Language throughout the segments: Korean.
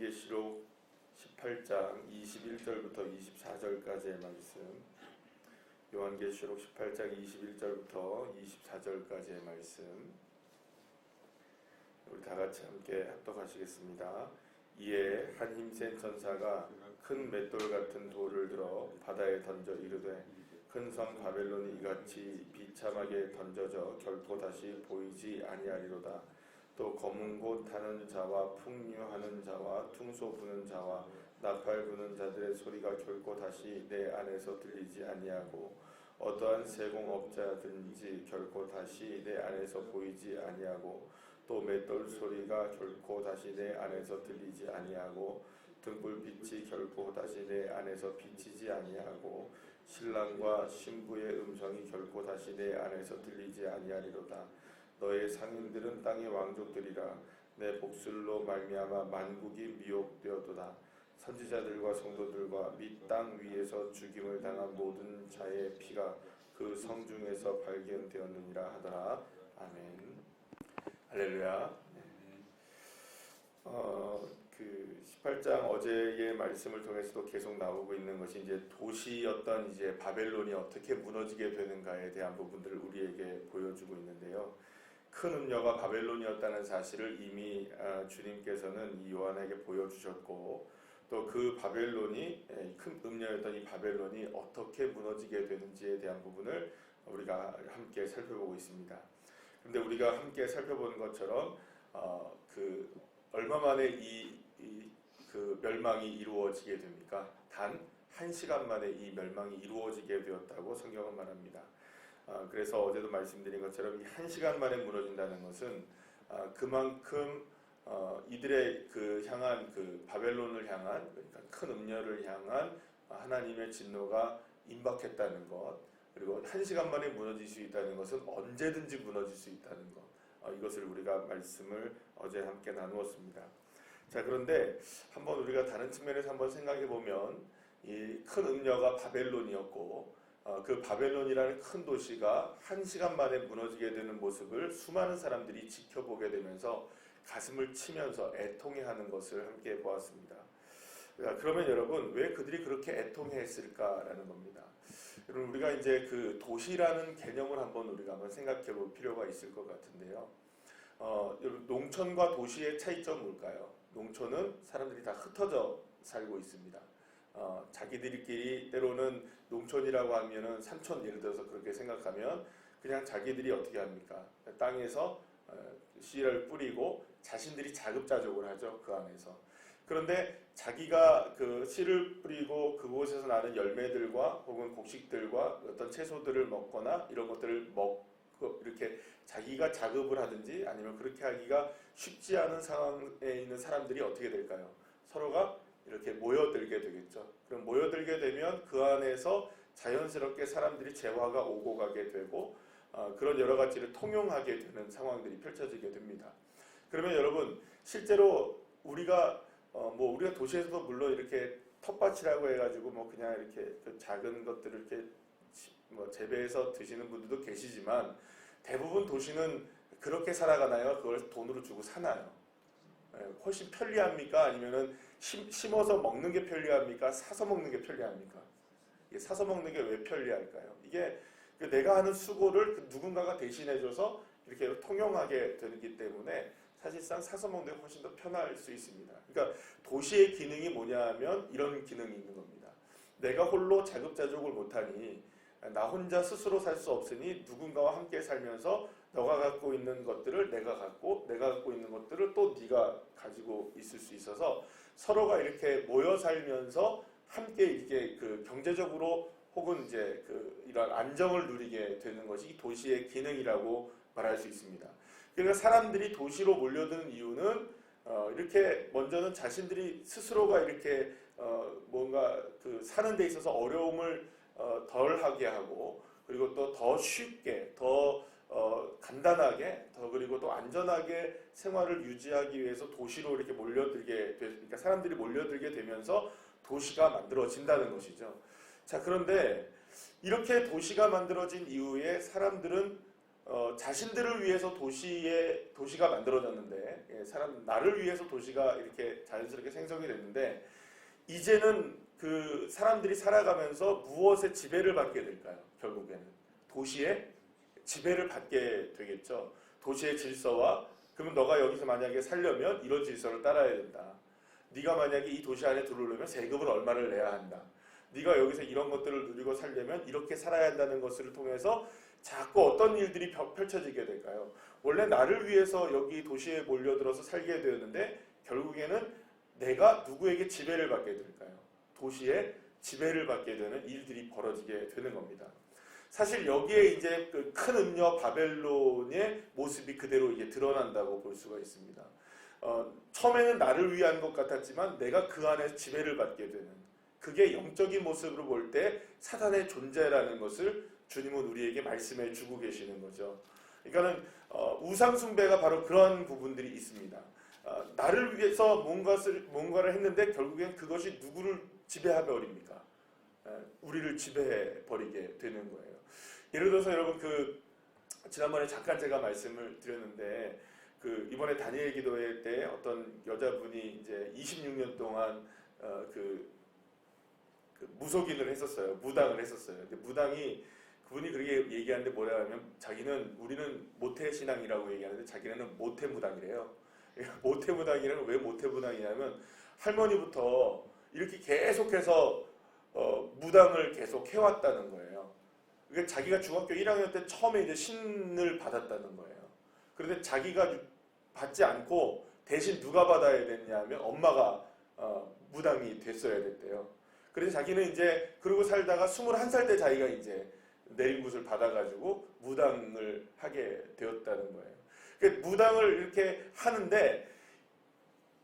요한계시록 18장 21절부터 24절까지의 말씀, 요한계시록 18장 21절부터 24절까지의 말씀, 우리 다 같이 함께 합독하시겠습니다. 이에 한 힘센 천사가 큰 맷돌 같은 돌을 들어 바다에 던져 이르되, 큰 성 바벨론이 이같이 비참하게 던져져 결코 다시 보이지 아니하리로다. 또 검은 곳 타는 자와 풍류하는 자와 퉁소 부는 자와 나팔 부는 자들의 소리가 결코 다시 내 안에서 들리지 아니하고, 어떠한 세공업자든지 결코 다시 내 안에서 보이지 아니하고, 또 맷돌 소리가 결코 다시 내 안에서 들리지 아니하고, 등불빛이 결코 다시 내 안에서 비치지 아니하고, 신랑과 신부의 음성이 결코 다시 내 안에서 들리지 아니하리로다. 너의 상인들은 땅의 왕족들이라. 내 복술로 말미암아 만국이 미혹되어도다. 선지자들과 성도들과 및 땅 위에서 죽임을 당한 모든 자의 피가 그 성 중에서 발견되었느니라 하더라. 아멘. 할렐루야. 그 18장 어제의 말씀을 통해서도 계속 나오고 있는 것이 이제 도시였던 이제 바벨론이 어떻게 무너지게 되는가에 대한 부분들을 우리에게 보여주고 있는데요. 큰 음녀가 바벨론이었다는 사실을 이미 주님께서는 이 요한에게 보여주셨고, 또 그 바벨론이 큰 음녀였던 이 바벨론이 어떻게 무너지게 되는지에 대한 부분을 우리가 함께 살펴보고 있습니다. 그런데 우리가 함께 살펴보는 것처럼 그 얼마 만에 그 멸망이 이루어지게 됩니까? 단 1시간 만에 이 멸망이 이루어지게 되었다고 성경은 말합니다. 그래서 어제도 말씀드린 것처럼 이 1시간 만에 무너진다는 것은 그만큼 이들의 그 향한 그 바벨론을 향한, 그러니까 큰 음녀를 향한 하나님의 진노가 임박했다는 것, 그리고 1시간 만에 무너질 수 있다는 것은 언제든지 무너질 수 있다는 것, 이것을 우리가 말씀을 어제 함께 나누었습니다. 자, 그런데 한번 우리가 다른 측면에서 한번 생각해 보면, 이 큰 음녀가 바벨론이었고, 그 바벨론이라는 큰 도시가 1시간 만에 무너지게 되는 모습을 수많은 사람들이 지켜보게 되면서 가슴을 치면서 애통해하는 것을 함께 보았습니다. 그러면 여러분, 왜 그들이 그렇게 애통했을까라는 겁니다. 여러분, 우리가 이제 그 도시라는 개념을 한번 생각해 볼 필요가 있을 것 같은데요. 농촌과 도시의 차이점은 뭘까요? 농촌은 사람들이 다 흩어져 살고 있습니다. 자기들끼리, 때로는 농촌이라고 하면은 산촌, 예를 들어서 그렇게 생각하면 그냥 자기들이 어떻게 합니까? 땅에서 씨를 뿌리고 자신들이 자급자족을 하죠, 그 안에서. 그런데 자기가 그 씨를 뿌리고 그곳에서 나는 열매들과 혹은 곡식들과 어떤 채소들을 먹거나 이런 것들을 먹고 이렇게 자기가 자급을 하든지 아니면 그렇게 하기가 쉽지 않은 상황에 있는 사람들이 어떻게 될까요? 서로가 이렇게 모여들게 되겠죠. 그럼 모여들게 되면 그 안에서 자연스럽게 사람들이 재화가 오고 가게 되고, 그런 여러 가지를 통용하게 되는 상황들이 펼쳐지게 됩니다. 그러면 여러분, 실제로 우리가 우리가 도시에서도 물론 이렇게 텃밭이라고 해가지고 그냥 이렇게 그 작은 것들을 이렇게 재배해서 드시는 분들도 계시지만, 대부분 도시는 그렇게 살아가나요? 그걸 돈으로 주고 사나요? 훨씬 편리합니까? 아니면은 심어서 먹는 게 편리합니까? 사서 먹는 게 편리합니까? 이게 사서 먹는 게 왜 편리할까요? 이게 내가 하는 수고를 누군가가 대신해줘서 이렇게 통용하게 되기 때문에 사실상 사서 먹는 게 훨씬 더 편할 수 있습니다. 그러니까 도시의 기능이 뭐냐 하면 이런 기능이 있는 겁니다. 내가 홀로 자급자족을 못하니, 나 혼자 스스로 살 수 없으니 누군가와 함께 살면서 너가 갖고 있는 것들을 내가 갖고, 내가 갖고 있는 것들을 또 네가 가지고 있을 수 있어서 서로가 이렇게 모여 살면서 함께 이렇게 그 경제적으로 혹은 이제 그 이런 안정을 누리게 되는 것이 도시의 기능이라고 말할 수 있습니다. 그러니까 사람들이 도시로 몰려드는 이유는 이렇게 먼저는 자신들이 스스로가 이렇게 뭔가 그 사는 데 있어서 어려움을 덜 하게 하고, 그리고 또 더 쉽게, 더 간단하게, 그리고 또 안전하게 생활을 유지하기 위해서 도시로 이렇게 그러니까 사람들이 몰려들게 되면서 도시가 만들어진다는 것이죠. 자, 그런데 이렇게 도시가 만들어진 이후에 사람들은 자신들을 위해서 도시가 만들어졌는데, 나를 위해서 도시가 이렇게 자연스럽게 생성이 됐는데, 이제는 그 사람들이 살아가면서 무엇의 지배를 받게 될까요? 결국에는 도시의 지배를 받게 되겠죠. 도시의 질서와, 그러면 너가 여기서 만약에 살려면 이런 질서를 따라야 된다. 네가 만약에 이 도시 안에 들어오려면 세금을 얼마를 내야 한다. 네가 여기서 이런 것들을 누리고 살려면 이렇게 살아야 한다는 것을 통해서 자꾸 어떤 일들이 펼쳐지게 될까요? 원래 나를 위해서 여기 도시에 몰려들어서 살게 되었는데 결국에는 내가 누구에게 지배를 받게 될까요? 도시에 지배를 받게 되는 일들이 벌어지게 되는 겁니다. 사실 여기에 이제 그 큰 음녀 바벨론의 모습이 그대로 이제 드러난다고 볼 수가 있습니다. 처음에는 나를 위한 것 같았지만 내가 그 안에서 지배를 받게 되는, 그게 영적인 모습으로 볼 때 사단의 존재라는 것을 주님은 우리에게 말씀해 주고 계시는 거죠. 그러니까는 우상 숭배가 바로 그런 부분들이 있습니다. 나를 위해서 뭔가를 했는데 결국엔 그것이 누구를 지배해 버립니까? 우리를 지배해 버리게 되는 거예요. 예를 들어서 여러분 지난번에 잠깐 제가 말씀을 드렸는데 이번에 다니엘 기도회 때 어떤 여자분이 이제 26년 동안 무속인을 했었어요. 무당을 했었어요. 근데 무당이 그분이 그렇게 얘기하는데 뭐라 하면 우리는 모태신앙이라고 얘기하는데 자기네는 모태무당이래요. 모태무당이라면 왜 모태무당이냐면 할머니부터 이렇게 계속해서 무당을 계속 해왔다는 거예요. 그러니까 자기가 중학교 1학년 때 처음에 이제 신을 받았다는 거예요. 그런데 자기가 받지 않고 대신 누가 받아야 됐냐면 엄마가 무당이 됐어야 됐대요. 그래서 자기는 이제 그러고 살다가 21살 때 자기가 이제 내림굿을 받아가지고 무당을 하게 되었다는 거예요. 그러니까 무당을 이렇게 하는데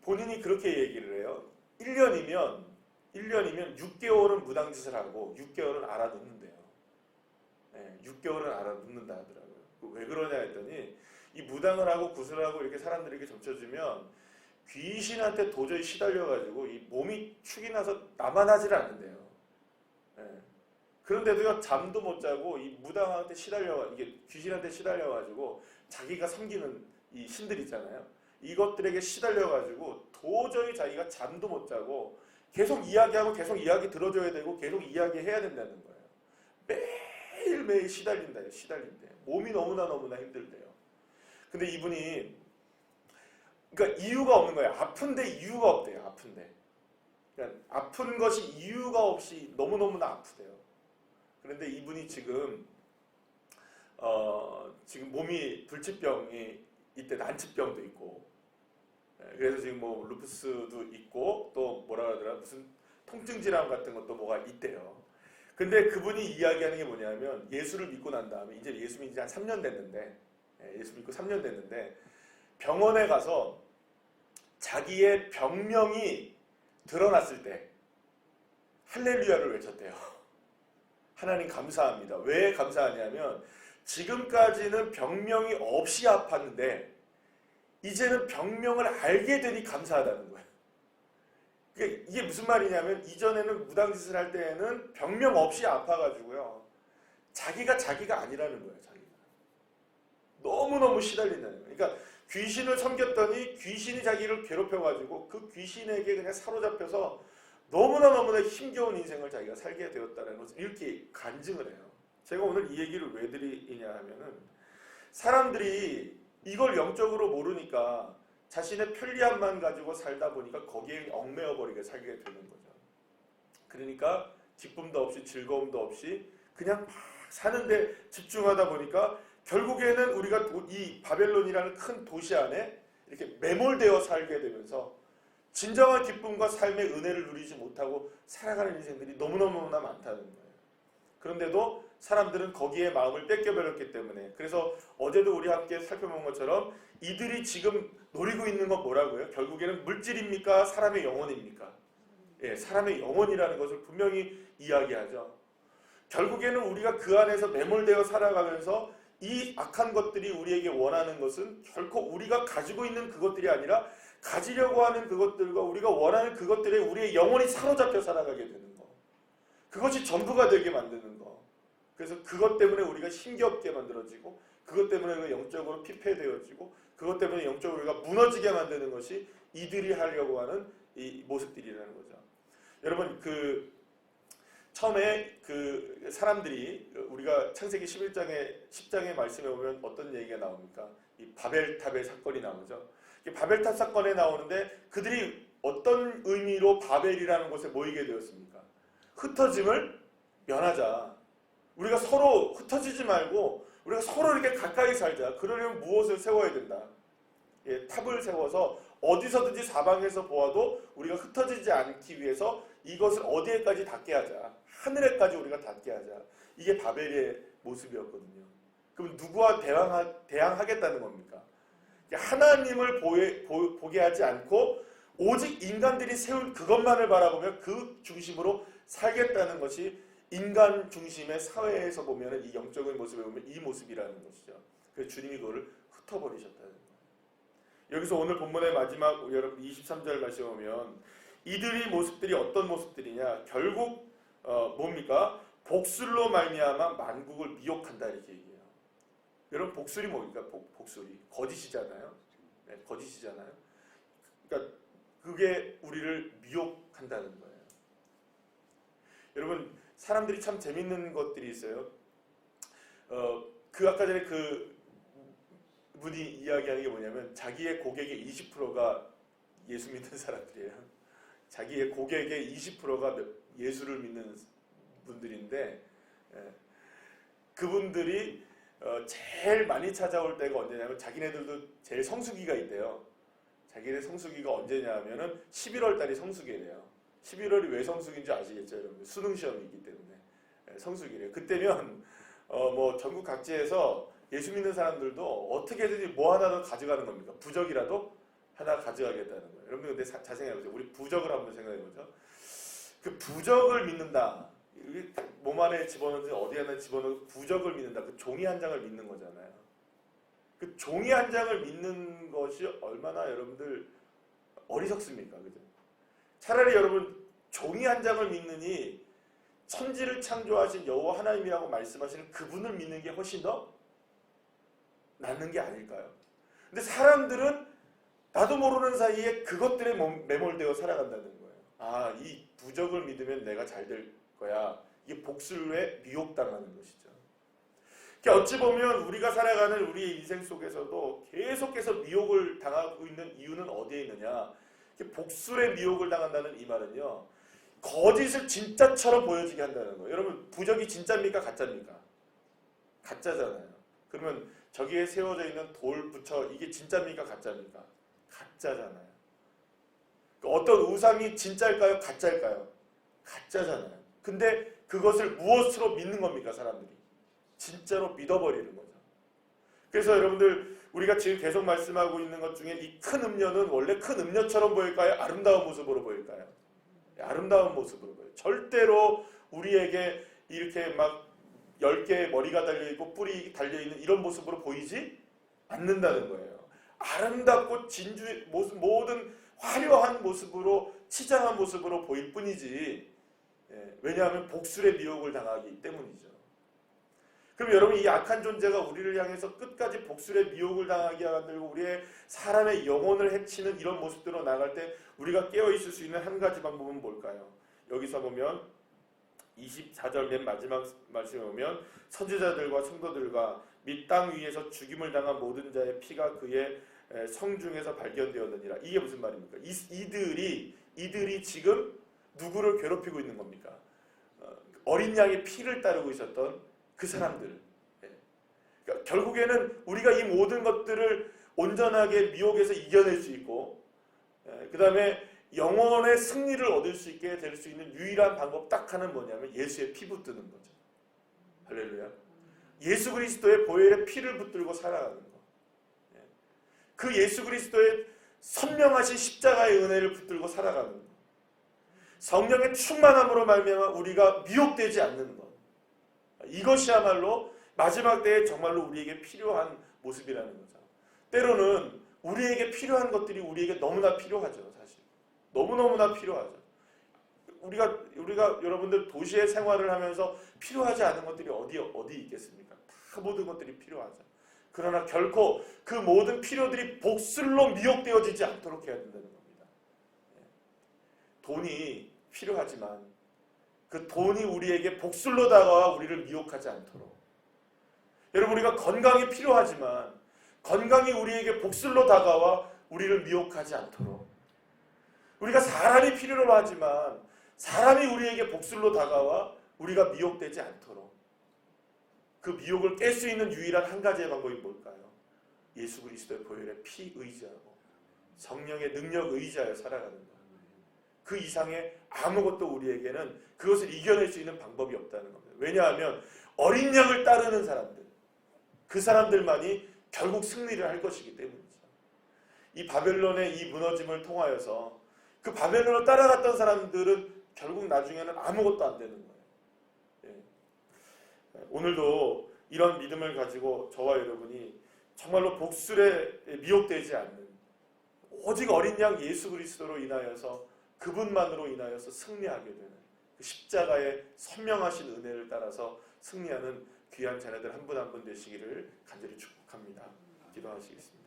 본인이 그렇게 얘기를 해요. 1년이면 6개월은 무당짓을 하고 6개월은 알아듣는데요. 6개월은 알아듣는다 하더라고요. 왜 그러냐 했더니 이 무당을 하고 구슬을 하고 이렇게 사람들에게 점쳐주면 귀신한테 도저히 시달려가지고 이 몸이 축이 나서 나만 하질 않는데요. 그런데도요 잠도 못 자고 이 무당한테 이게 귀신한테 시달려가지고 자기가 섬기는 이 신들 있잖아요. 이것들에게 시달려가지고 도저히 자기가 잠도 못 자고 계속 이야기하고 계속 이야기 들어줘야 되고 계속 이야기해야 된다는 거예요. 매일매일 시달린대요. 몸이 너무나 힘들대요. 근데 이분이 그러니까 이유가 없는 거예요. 아픈데 이유가 없대요. 아픈데. 그러니까 아픈 것이 이유가 없이 너무너무나 아프대요. 그런데 이분이 지금 몸이 불치병이 이때 난치병도 있고 그래서 지금 뭐 루푸스도 있고 또 뭐라 그러더라 무슨 통증 질환 같은 것도 뭐가 있대요. 근데 그분이 이야기하는 게 뭐냐면 예수를 믿고 난 다음에 이제 예수 믿은 지 한 3년 됐는데 예수 믿고 3년 됐는데 병원에 가서 자기의 병명이 드러났을 때 할렐루야를 외쳤대요. 하나님 감사합니다. 왜 감사하냐면 지금까지는 병명이 없이 아팠는데 이제는 병명을 알게 되니 감사하다는 거예요. 그러니까 이게 무슨 말이냐면 이전에는 무당짓을 할 때에는 병명 없이 아파가지고요. 자기가 아니라는 거예요. 자기가. 너무너무 시달린다는 거예요. 그러니까 귀신을 섬겼더니 귀신이 자기를 괴롭혀가지고 그 귀신에게 그냥 사로잡혀서 너무나 힘겨운 인생을 자기가 살게 되었다는 것을 이렇게 간증을 해요. 제가 오늘 이 얘기를 왜 드리냐 하면은 사람들이 이걸 영적으로 모르니까 자신의 편리함만 가지고 살다 보니까 거기에 얽매여 버리게 살게 되는 거죠. 그러니까 기쁨도 없이 즐거움도 없이 그냥 막 사는데 집중하다 보니까 결국에는 우리가 이 바벨론이라는 큰 도시 안에 이렇게 매몰되어 살게 되면서 진정한 기쁨과 삶의 은혜를 누리지 못하고 살아가는 인생들이 너무너무나 많다는 거예요. 그런데도 사람들은 거기에 마음을 뺏겨버렸기 때문에 그래서 어제도 우리 함께 살펴본 것처럼 이들이 지금 노리고 있는 건 뭐라고요? 결국에는 물질입니까? 사람의 영혼입니까? 사람의 영혼이라는 것을 분명히 이야기하죠. 결국에는 우리가 그 안에서 매몰되어 살아가면서 이 악한 것들이 우리에게 원하는 것은 결코 우리가 가지고 있는 그것들이 아니라 가지려고 하는 그것들과 우리가 원하는 그것들에 우리의 영혼이 사로잡혀 살아가게 되는 거. 그것이 전부가 되게 만드는 거. 그래서 그것 때문에 우리가 힘겹게 만들어지고 그것 때문에 우리가 영적으로 피폐되어지고 그것 때문에 영적으로 우리가 무너지게 만드는 것이 이들이 하려고 하는 이 모습들이라는 거죠. 여러분 처음에 사람들이 우리가 창세기 10장의 말씀에 보면 어떤 얘기가 나옵니까? 이 바벨탑의 사건이 나오죠. 바벨탑 사건에 나오는데 그들이 어떤 의미로 바벨이라는 곳에 모이게 되었습니까? 흩어짐을 면하자. 우리가 서로 흩어지지 말고 우리가 서로 이렇게 가까이 살자. 그러려면 무엇을 세워야 된다? 탑을 세워서 어디서든지 사방에서 보아도 우리가 흩어지지 않기 위해서 이것을 어디에까지 닿게 하자. 하늘에까지 우리가 닿게 하자. 이게 바벨의 모습이었거든요. 그럼 누구와 대항하겠다는 겁니까? 하나님을 보게 하지 않고 오직 인간들이 세운 그것만을 바라보며 그 중심으로 살겠다는 것이 인간 중심의 사회에서 보면 이 영적인 모습에 보면 이 모습이라는 것이죠. 그래서 주님이 그거를 흩어버리셨다는 거예요. 여기서 오늘 본문의 마지막 여러분 23절 말씀에 보면 이들의 모습들이 어떤 모습들이냐? 결국 뭡니까? 복술로 말미암아 만국을 미혹한다 이렇게 얘기해요. 여러분 복술이 뭡니까? 복술이 거짓이잖아요. 네, 거짓이잖아요. 그러니까 그게 우리를 미혹한다는 거예요. 여러분 사람들이 참 재밌는 것들이 있어요. 아까 전에 분이 이야기하는 게 뭐냐면 자기의 고객의 20%가 예수 믿는 사람들이에요. 자기의 고객의 20%가 예수를 믿는 분들인데 그분들이 제일 많이 찾아올 때가 언제냐면 자기네들도 제일 성수기가 있대요. 자기네 성수기가 언제냐 하면은 11월 달이 성수기래요. 11월이 왜 성수기인지 아시겠죠, 여러분? 수능 시험이기 때문에 성수기래요. 그때면 뭐 전국 각지에서 예수 믿는 사람들도 어떻게든지 뭐 하나 더 가져가는 겁니까? 부적이라도 하나 가져가겠다는 거예요. 여러분 근데 잘 생각해보세요. 우리 부적을 한번 생각해보죠. 그 부적을 믿는다. 몸 안에 집어넣든지 어디 하나 집어넣고 부적을 믿는다. 그 종이 한 장을 믿는 거잖아요. 그 종이 한 장을 믿는 것이 얼마나 여러분들 어리석습니까? 그죠? 차라리 여러분 종이 한 장을 믿느니 천지를 창조하신 여호와 하나님이라고 말씀하시는 그분을 믿는 게 훨씬 더 낫는 게 아닐까요? 근데 사람들은 나도 모르는 사이에 그것들에 매몰되어 살아간다는 거예요. 이 부적을 믿으면 내가 잘 될 거야. 이게 복술에 미혹당하는 것이죠. 어찌 보면 우리가 살아가는 우리의 인생 속에서도 계속해서 미혹을 당하고 있는 이유는 어디에 있느냐? 복술에 미혹을 당한다는 이 말은요. 거짓을 진짜처럼 보여지게 한다는 거예요. 여러분 부적이 진짜입니까? 가짜입니까? 가짜잖아요. 그러면 저기에 세워져 있는 돌 부처 이게 진짜입니까? 가짜입니까? 가짜잖아요. 어떤 우상이 진짜일까요? 가짜일까요? 가짜잖아요. 근데 그것을 무엇으로 믿는 겁니까? 사람들이. 진짜로 믿어버리는 거죠. 그래서 여러분들 우리가 지금 계속 말씀하고 있는 것 중에 이 큰 음료는 원래 큰 음료처럼 보일까요? 아름다운 모습으로 보일까요? 아름다운 모습으로 보여요. 절대로 우리에게 이렇게 막 10개의 머리가 달려있고 뿔이 달려있는 이런 모습으로 보이지 않는다는 거예요. 아름답고 진주의 모습, 모든 화려한 모습으로 치장한 모습으로 보일 뿐이지 왜냐하면 복술의 미혹을 당하기 때문이죠. 그럼 여러분 이 악한 존재가 우리를 향해서 끝까지 복술의 미혹을 당하게 만들고 우리의 사람의 영혼을 해치는 이런 모습들로 나갈 때 우리가 깨어있을 수 있는 한 가지 방법은 뭘까요? 여기서 보면 24절 맨 마지막 말씀에 보면 선지자들과 성도들과 및 땅 위에서 죽임을 당한 모든 자의 피가 그의 성중에서 발견되었느니라. 이게 무슨 말입니까? 이들이 지금 누구를 괴롭히고 있는 겁니까? 어린 양의 피를 따르고 있었던 그 사람들. 그러니까 결국에는 우리가 이 모든 것들을 온전하게 미혹에서 이겨낼 수 있고 그 다음에 영혼의 승리를 얻을 수 있게 될 수 있는 유일한 방법 딱 하나는 뭐냐면 예수의 피 붙드는 거죠. 할렐루야. 예수 그리스도의 보혈의 피를 붙들고 살아가는 거. 그 예수 그리스도의 선명하신 십자가의 은혜를 붙들고 살아가는 거. 성령의 충만함으로 말미암아 우리가 미혹되지 않는 것. 이것이야말로 마지막 때에 정말로 우리에게 필요한 모습이라는 거죠. 때로는 우리에게 필요한 것들이 우리에게 너무나 필요하죠. 사실 너무너무나 필요하죠. 우리가 여러분들 도시의 생활을 하면서 필요하지 않은 것들이 어디 있겠습니까? 다 모든 것들이 필요하죠. 그러나 결코 그 모든 필요들이 복술로 미혹되어지지 않도록 해야 된다는 겁니다. 돈이 필요하지만 그 돈이 우리에게 복술로 다가와 우리를 미혹하지 않도록, 여러분 우리가 건강이 필요하지만 건강이 우리에게 복술로 다가와 우리를 미혹하지 않도록, 우리가 사람이 필요로 하지만 사람이 우리에게 복술로 다가와 우리가 미혹되지 않도록, 그 미혹을 깰 수 있는 유일한 한 가지의 방법이 뭘까요? 예수 그리스도의 보혈의 피 의지하고 성령의 능력 의지하여 살아가는 것. 그 이상의 아무것도 우리에게는 그것을 이겨낼 수 있는 방법이 없다는 겁니다. 왜냐하면 어린 양을 따르는 사람들, 그 사람들만이 결국 승리를 할 것이기 때문이죠. 이 바벨론의 이 무너짐을 통하여서 그 바벨론을 따라갔던 사람들은 결국 나중에는 아무것도 안 되는 거예요. 오늘도 이런 믿음을 가지고 저와 여러분이 정말로 복술에 미혹되지 않는, 오직 어린 양 예수 그리스도로 인하여서, 그분만으로 인하여서 승리하게 되는 그 십자가의 선명하신 은혜를 따라서 승리하는 귀한 자녀들 한 분 한 분 되시기를 간절히 축복합니다. 기도하시겠습니다.